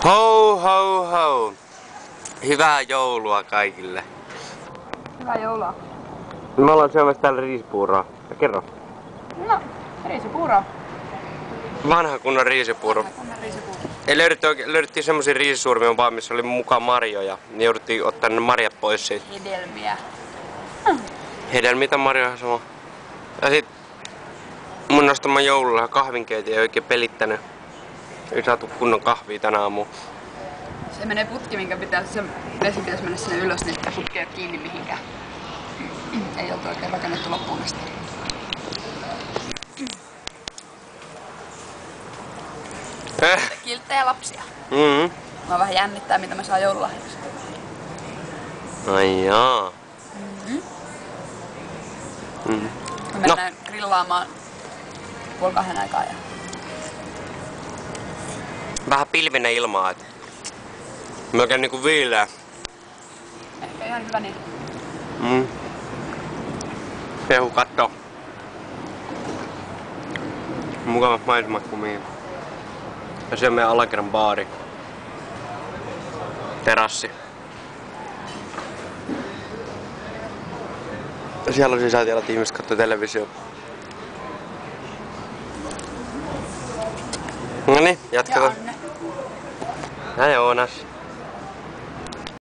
Ho ho ho! Hyvää joulua kaikille! Hyvää joulua. Me ollaan syömässä täällä riisipuuroa. Kerro. No, riisipuuro. Vanha kunnon riisipuuro. Ei löydettiin semmosia riisisuurmia vaan, missä oli mukaan marjoja. Niin jouduttiin ottaa ne marjat pois siitä. Hedelmiä. Hedelmitä marjoja sama. Ja sit mun nostama joululla kahvinkeitin ei oikein pelittänyt. Ei saatu kunnon kahvia tänä aamulla. Se menee putki, minkä pitäisi, se vesi pitäisi mennä sinne ylös, niin putki ei ole kiinni mihinkään. Ei oltu oikein rakennettu loppuun asti. Kilttejä lapsia. Mä vähän jännittää, mitä mä saan joululahjaksi. Ai jaa. Me mennään grillaamaan 1:30 aikaa. Ja... Vähän pilvinen ilmaa, et melkein niinku viileä. Ehkä ihan hyvä niin. Tehu katto. Mukavat maisemat kumiin. Ja se on meidän alakerran baari. Terassi. Ja siellä on sisätiellä, että ihmiset katsoo televisio. Noniin, jatketaan. Ja Anne. Ja Joonas.